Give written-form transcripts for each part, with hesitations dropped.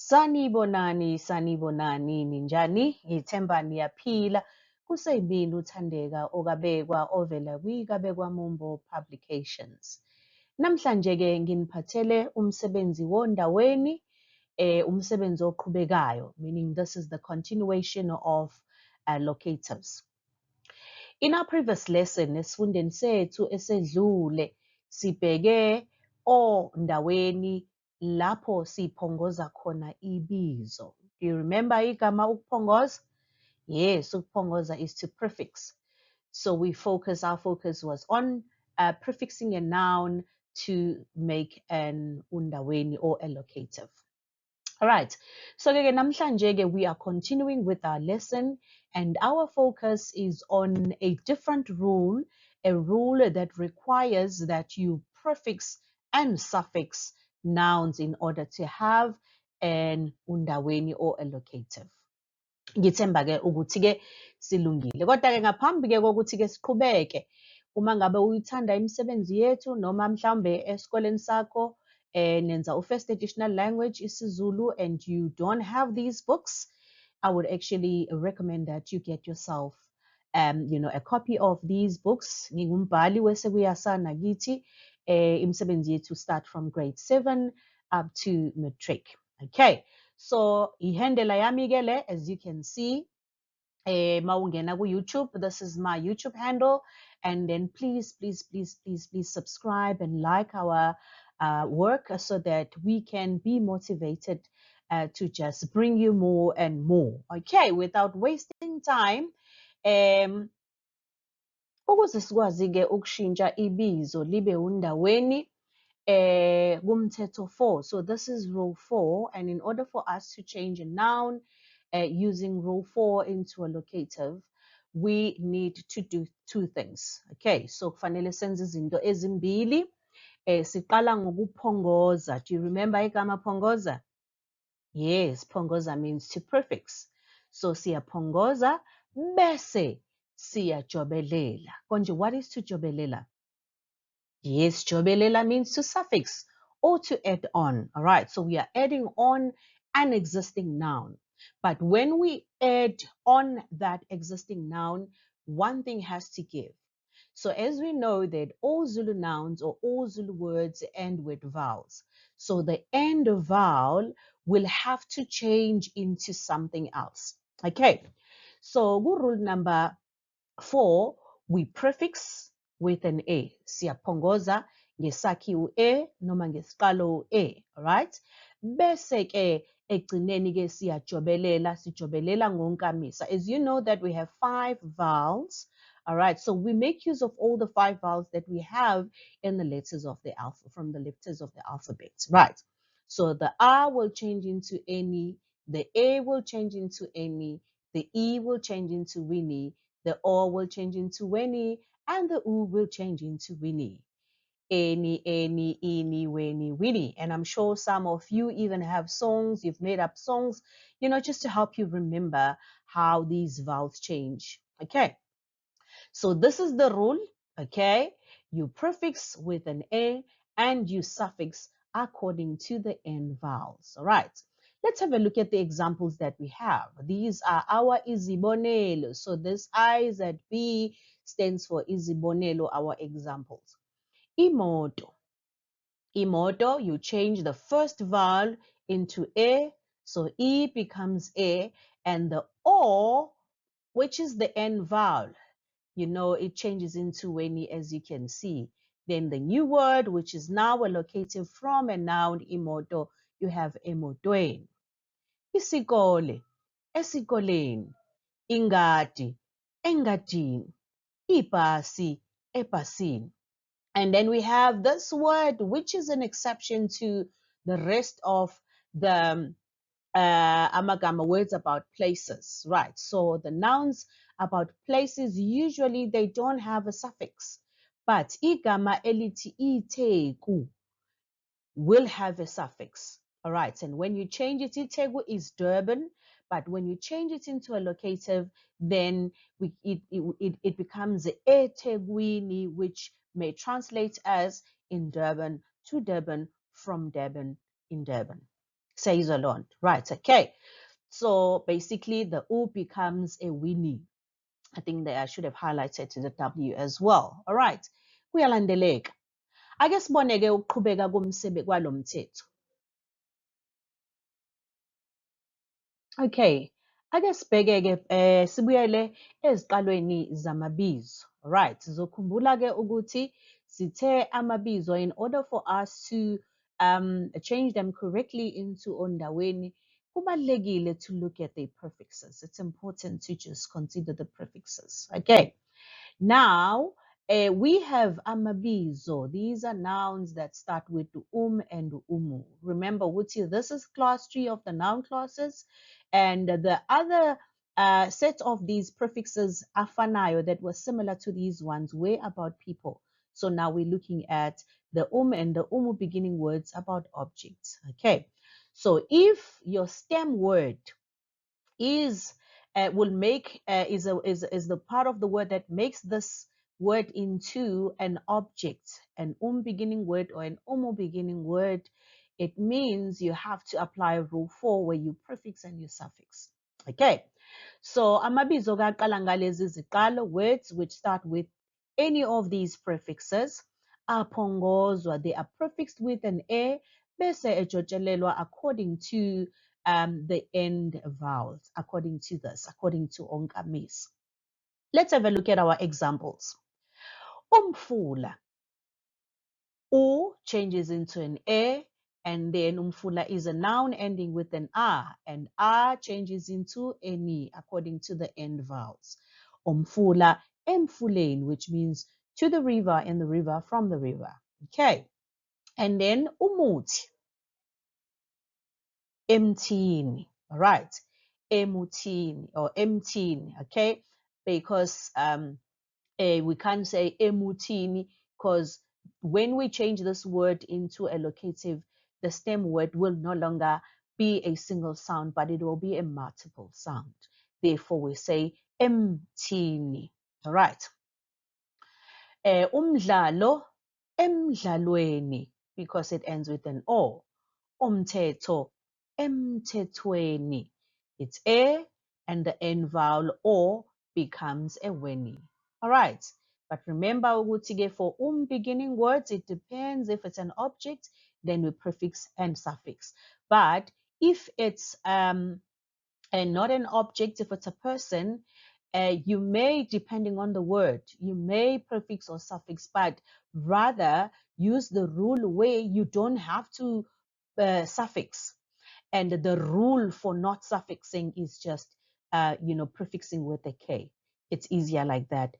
Sanibonani, ninjani? Ngithemba niyaphila. Kuseyimini uThandeka okabekwa ovela kwikabekwa Mumbo Publications. Namhlanje-ke nginiphathele umsebenzi wondaweni, umsebenzi oqhubekayo, meaning this is the continuation of locatives. In our previous lesson, esifundeni sethu esedlule, sibheke ondaweni lapho siphongoza khona ibizo. Do you remember igama ukuphongoza? Yes, ukuphongoza is to prefix. So our focus was on prefixing a noun to make an undaweni or a locative. All right, so namhlanje we are continuing with our lesson, and our focus is on a different rule, a rule that requires that you prefix and suffix nouns in order to have an undaweni or a locative. Ngithemba-ke ukuthi-ke silungile. Kodwa-ke ngaphambi-ke kokuthi-ke siqhubeke, uma ngabe uyithanda imisebenzi yethu noma mhlawumbe esikoleni sakho nenza first additional language isiZulu and you don't have these books, I would actually recommend that you get yourself a copy of these books. Ngingumbhali weSekuya Nakithi, imisebenzi yethu start from grade 7 up to matric. Okay, so ihandle yami-ke le, as you can see, mawungena ku-YouTube, this is my YouTube handle, and then please subscribe and like our work so that we can be motivated to just bring you more and more. Okay, without wasting time, ukuze sikwazi-ke ukushintsha ibizo libe undaweni kumthetho 4. So this is rule 4, and in order for us to change a noun using rule 4 into a locative, we need to do two things. Okay, so kufanele senze izinto ezimbili. Siqala ngokuphongoza. Do you remember igama phongoza? Yes, phongoza means to prefix. So siyaphongoza bese siyajobelela. Konje, what is to jobelela? Yes, jobelela means to suffix or to add on. All right, so we are adding on an existing noun. But when we add on that existing noun, one thing has to give. So as we know that all Zulu nouns or all Zulu words end with vowels. So the end vowel will have to change into something else. Okay, so rule number 4, we prefix with an A. Siyaphongoza ngesakhiwo A noma ngesiqalo A, all right? Bese ke ekugcineni ke sijobelela ngonkamisa. As you know that we have 5 vowels, all right? So we make use of all the 5 vowels that we have in the letters of the alphabet, from the letters of the alphabet, right? So the R will change into any, the A will change into any, the E will change into Winnie, the O will change into Weni, and the U will change into Winnie. Any, eeny, weni, winnie. And I'm sure some of you even have songs, you've made up songs, just to help you remember how these vowels change. Okay, so this is the rule. Okay, you prefix with an A and you suffix according to the end vowels. All right, let's have a look at the examples that we have. These are our izibonelo. So this I Z B stands for izibonelo, our examples. Imoto. Imoto, you change the first vowel into A, so E becomes A, and the O, which is the end vowel, it changes into Weni, as you can see. Then the new word, which is now a locative from a noun, imoto, you have emotweni. Isikole, esikoleni. Ingadi, engadini. Ibhasi, ebhasini. And then we have this word, which is an exception to the rest of the amagama words about places, right? So the nouns about places, usually they don't have a suffix, but igama elithi iTheku will have a suffix, all right? And when you change it, iTheku is Durban, but when you change it into a locative, then it becomes eThekwini, which may translate as in Durban, to Durban, from Durban, in Durban. Seizelon. Right, okay. So basically the U becomes a Winnie. I think that I should have highlighted the W as well. All right. Kuyalandeleka. Ake sibone-ke ukuqhubeka kwalo mthetho. Okay. Ake sibheke-ke sibuyele eziqalweni zamabizo. Right. Zokhumbula-ke ukuthi sithe amabizo, in order for us to change them correctly into ondaweni, kubalulekile to look at the prefixes. It's important to just consider the prefixes. Okay. Now, we have amabizo. These are nouns that start with and umu. Remember, Wuti, this is class 3 of the noun classes. And the other set of these prefixes, afanayo, that were similar to these ones, were about people. So now we're looking at the and the umu beginning words about objects. Okay. So if your stem word is will make is the part of the word that makes this word into an object, an beginning word or an umu beginning word. It means you have to apply rule 4 where you prefix and you suffix. Okay, so amabizo kaqala ngalezi ziqalo, words which start with any of these prefixes aphongozwa. They are prefixed with an a bese ejotshelelwa according to the end vowels, according to Onkamis. Let's have a look at our examples. Umfula. U changes into an A, and then umfula is a noun ending with an A, and A changes into a Ni according to the end vowels. Umfula emfuleni, which means to the river, and the river from the river. Okay. And then umuti. Emtini. All right. Emutini or emtini. Okay. Because we can't say emutini, because when we change this word into a locative, the stem word will no longer be a single sound, but it will be a multiple sound. Therefore, we say emtini. All right. Umdlalo, emdlalweni, because it ends with an O. Umthetho, emthethweni. It's a, and the end vowel O becomes a weni. All right. But remember, ukuthi for beginning words, it depends if it's an object, then we prefix and suffix. But if it's and not an object, if it's a person, you may, depending on the word, you may prefix or suffix, but rather use the rule where you don't have to suffix. And the rule for not suffixing is just, prefixing with a K. It's easier like that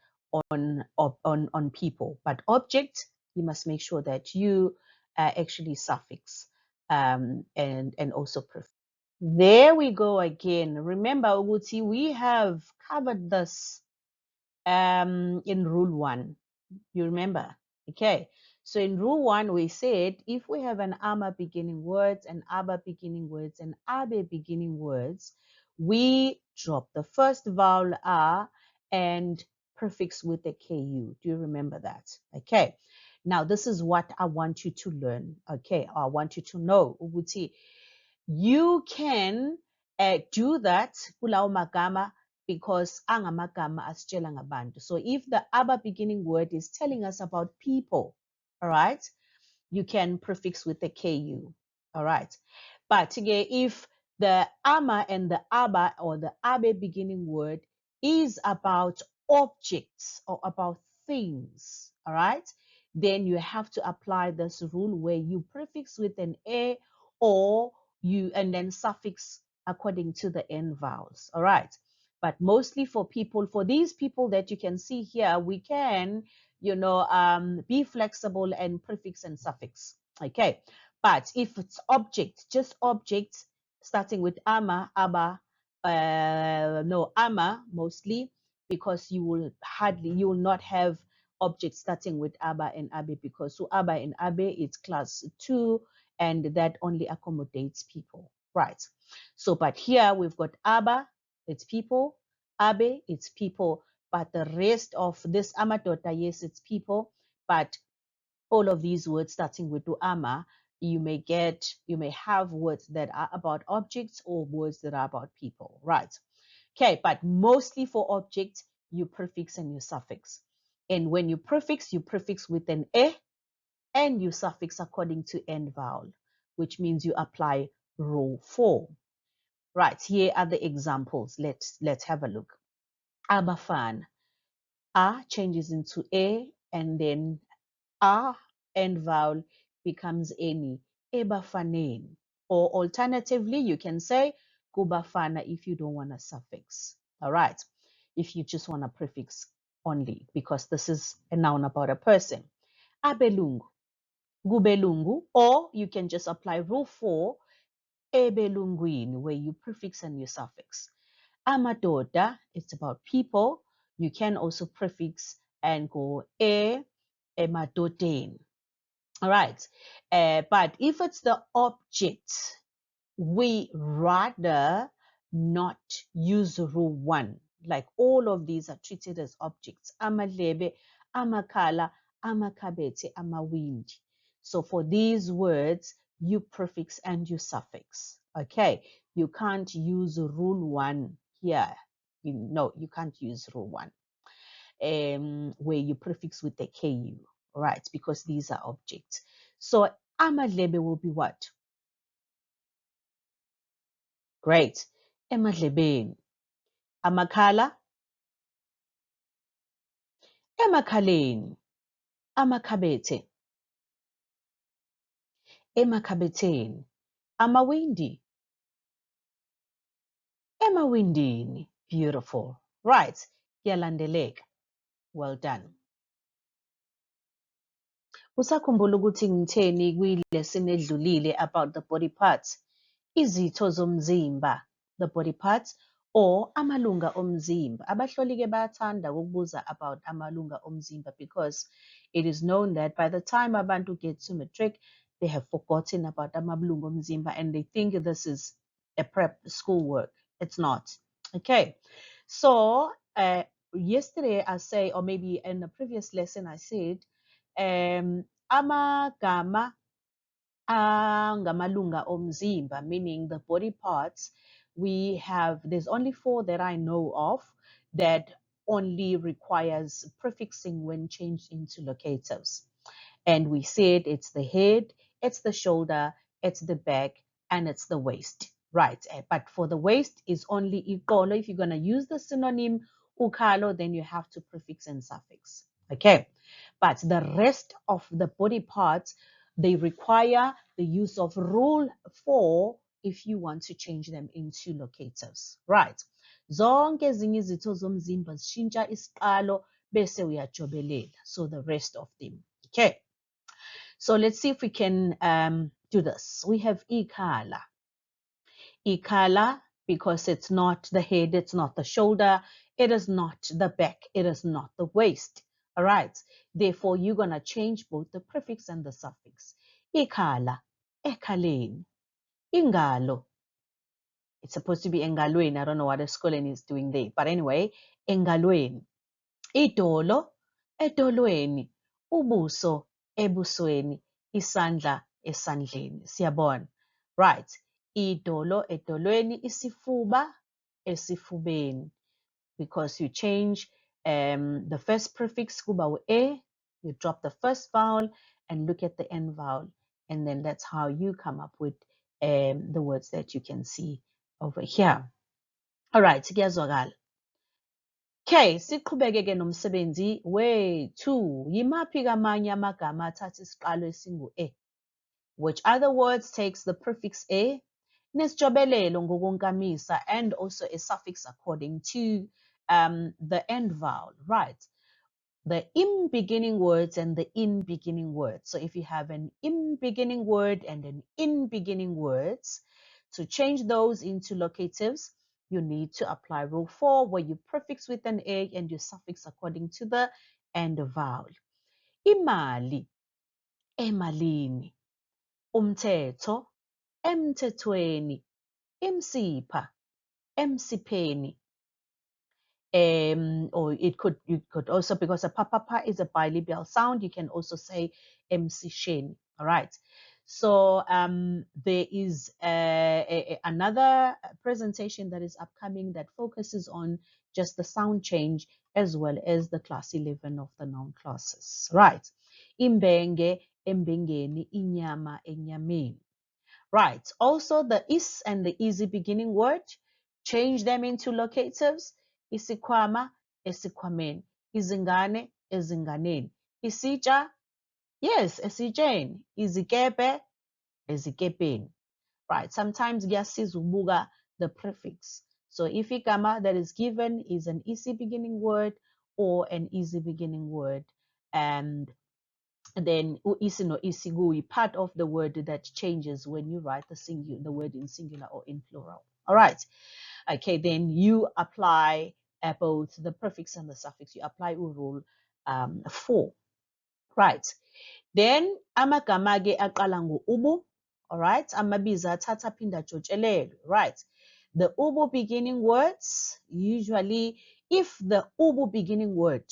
on people. But object, you must make sure that you actually suffix and also prefix. There we go again. Remember, Uguti, we have covered this in rule 1. You remember? Okay. So in rule 1, we said if we have an ama beginning words, and aba beginning words, and abe beginning words, we drop the first vowel a and prefix with a ku. Do you remember that? Okay. Now this is what I want you to learn. Okay. I want you to know, Uguti. You can do that kulawo magama because angamagama asitshela ngabantu. So if the aba beginning word is telling us about people, all right, you can prefix with the ku, all right. But again, if the ama and the aba or the abe beginning word is about objects or about things, all right, then you have to apply this rule where you prefix with an a or you and then suffix according to the end vowels. All right. But mostly for people, for these people that you can see here, we can, be flexible and prefix and suffix. Okay. But if it's object, just objects, starting with ama, aba, no, ama mostly, because you will not have objects starting with aba and abe, because so aba and abe, it's class 2, and that only accommodates people, right? So, but here we've got aba, it's people, abe, it's people, but the rest of this amadota, yes, it's people, but all of these words starting with ama, you may have words that are about objects or words that are about people, right? Okay, but mostly for objects, you prefix and you suffix. And when you prefix with an e and you suffix according to end vowel, which means you apply rule 4. Right, here are the examples. Let's have a look. Abafana. A changes into a, and then a end vowel becomes any. Ebafaneni. Or alternatively, you can say kubafana if you don't want a suffix. All right. If you just want a prefix only, because this is a noun about a person. Abelungu. Gubelungu. Or you can just apply rule 4, ebelungwini, where you prefix and you suffix. Amadoda, it's about people. You can also prefix and go emadodeni. All right. But if it's the object, we rather not use rule 1. Like all of these are treated as objects. Amadlebe, amakhala, amakhabethe, amawindi. So for these words, you prefix and you suffix. Okay. You can't use rule 1 here. No, you can't use rule 1. Where you prefix with the KU, right? Because these are objects. So amadlebe will be what? Great. Emadlebeni. Amakhala. Emakhaleni. Amakhabethe. Emakhabetheni. Amawindi. Emawindini. Beautiful. Right. Yalandeleka. Well done. Usakhumbula ukuthi ngitheni kwi-lesson edlulile about the body parts? Izitho zomzimba, the body parts, or amalunga omzimba. Abahloli-ke bayathanda ukubuza about amalunga omzimba because it is known that by the time abantu get to matric, they have forgotten about amalunga omzimba and they think this is a prep schoolwork. It's not. Okay. So yesterday I say, or maybe in the previous lesson I said, amagama angamalunga omzimba, meaning the body parts, there's only 4 that I know of that only requires prefixing when changed into locatives. And we said it's the head, it's the shoulder, it's the back, and it's the waist. Right. But for the waist is only ikolo. If you're going to use the synonym ukalo, then you have to prefix and suffix. Okay. But the rest of the body parts, they require the use of rule 4 if you want to change them into locatives. Right. Zonke ezinye izitho zomzimba zishintsha isiqalo bese uyajobelela. So the rest of them. Okay. So let's see if we can do this. We have ikhala. Ikhala, because it's not the head, it's not the shoulder, it is not the back, it is not the waist. All right. Therefore, you're going to change both the prefix and the suffix. Ikhala, ekhaleni. Ingalo. It's supposed to be engalweni. I don't know what the schooling is doing there. But anyway, engalweni. Idolo, edolweni. Ubuso, ebusweni. Isandla, esandleni. Siyabona. Right. Idolo, edolweni. Isifuba, esifubeni. Because you change the first prefix, kuba e, you drop the first vowel and look at the end vowel. And then that's how you come up with the words that you can see over here. All right, kuyazwakala. Okay, siqhubeke-ke nomsebenzi wethu. Yimaphi kamanye amagama athatha isiqalo esingu-e? Which other words takes the prefix a, nesijobelelo ngokonkamisa, and also a suffix according to the end vowel, right? The im beginning words and the in beginning words. So if you have an im beginning word and an in beginning words, to change those into locatives, you need to apply rule 4, where you prefix with an a and you suffix according to the end vowel. Imali, emalini. Umthetho, emthethweni. Imsipha, emsipheni. Or you could also, because a pa is a bilabial sound, you can also say emsisheni. All right. So there is another presentation that is upcoming that focuses on just the sound change as well as the class 11 of the noun classes. Right. Imbenge, embengeni, inyama, enyameni. Right. Also the is and the easy beginning word, change them into locatives. Isikhwama, esikhwameni. Izingane, ezinganeni. Isitsha, yes, esitsheni. Izikebhe, ezikebheni. Right. Sometimes kuyasiza ukubuka the prefix. So if igama that is given is an easy beginning word or an easy beginning word, and then isi no isi part of the word that changes when you write the word in singular or in plural. All right. Okay, then you apply both the prefix and the suffix. You apply rule 4. Right. Then amagama ke aqala ngo-ubu. All right. Amabiza athatha aphinda ajotshelelwe. Right. The ubu beginning words, usually if the ubu beginning word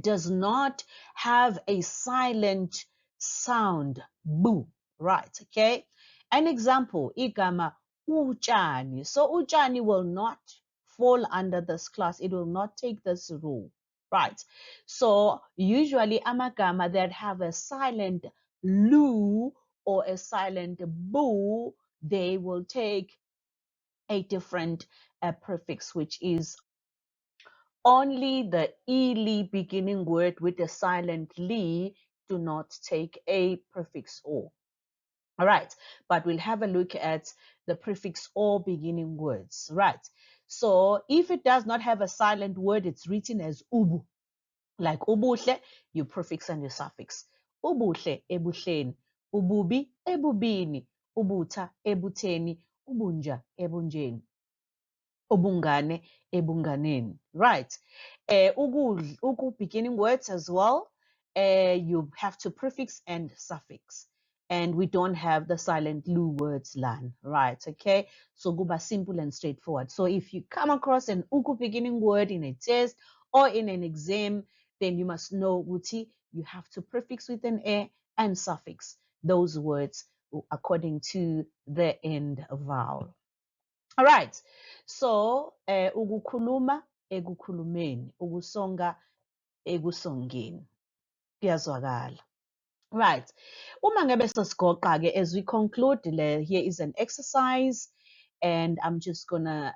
does not have a silent sound, boo, right? Okay. An example, igama utshani. So utshani will not fall under this class. It will not take this rule, right? So usually amagama that have a silent lu or a silent boo, they will take a different prefix, which is only the ili beginning word with a silent li do not take a prefix or. All right, but we'll have a look at the prefix or beginning words, right? So if it does not have a silent word, it's written as ubu. Like ubuhle, your prefix and your suffix. Ubuhle, ebuhleni. Ububi, ebubini. Ubuta, ebutheni. Ubunja, ebunjeni. Ubungane, ebunganeni. Right. Beginning words as well. You have to prefix and suffix. And we don't have the silent lu words lan. Right. Okay. So guba simple and straightforward. So if you come across an uku beginning word in a test or in an exam, then you must know uti, you have to prefix with an a and suffix those words according to the end vowel. All right. So, ukukhuluma ekukhulumeni, ukusonga ekusongeni. Kuyazwakala. Right. Uma ngabe sesigoqa ke, as we conclude, here is an exercise, and I'm just gonna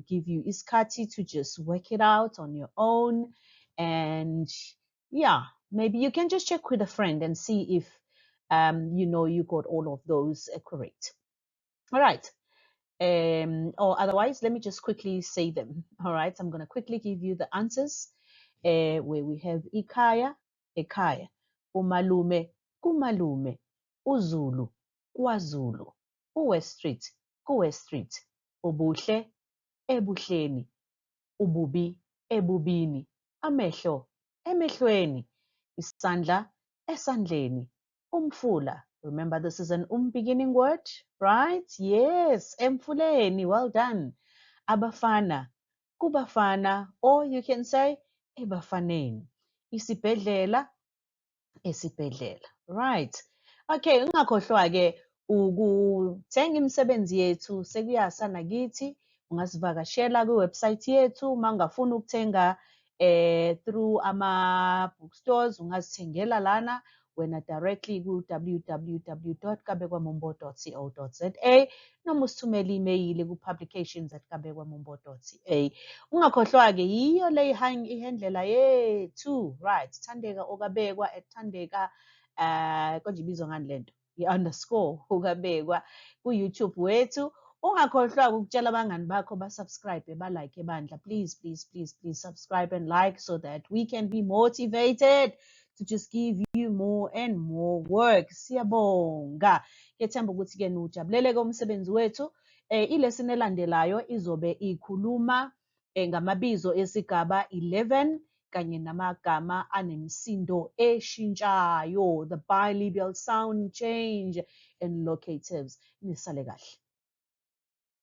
give you iskati to just work it out on your own, and yeah, maybe you can just check with a friend and see if you got all of those correct. All right. Or otherwise, let me just quickly say them. All right, I'm going to quickly give you the answers. Where we have Ikaya, Ekaya, Umalume, Kumalume, Uzulu, KwaZulu, Uwest Street, Kuwest Street, Ubuhle, Ebuhleni, Ububi, Ebubini, Amehlo, Emehlweni, Isandla, Esandleni, Umfula. Remember, this is an beginning word, right? Yes, Emfuleni, well done. Abafana, Kubafana, or you can say Ebafaneni. Isibhedlela, esibhedlela. Right. Okay, ungakhohlwa-ke ukuthenga imisebenzi yethu sekuyasa nakithi. Ungasivakashela kwiwebsayithi yettu. Uma ungafuna ukuthenga through ama-bookstores, ungazithengela lana wena directly ku-www.kabekwamombo.co.za noma usithumele i-email ku-publications@kabekwamombo.ca. Ungakhohlwa-ke yiyo le ihandlela yethu, right? Thandeka okabekwa ethandeka konje ibizwa ngani lento? I-underscore ukabekwa ku-YouTube wethu. Ungakhohlwa ukutshela abangani bakho ba-subscribe, ba-like bandla. Please, please, please, please subscribe and like so that we can be motivated to just give you more and more work. Siyabonga. Ngethemba ukuthi-ke nujabulele-ke umsebenzi wethu. Ilesson elandelayo izobe ikhuluma ngamabizo esigaba 11 kanye namagama anemisindo eshintshayo, the bilabial sound change and locatives. Nisale kahle.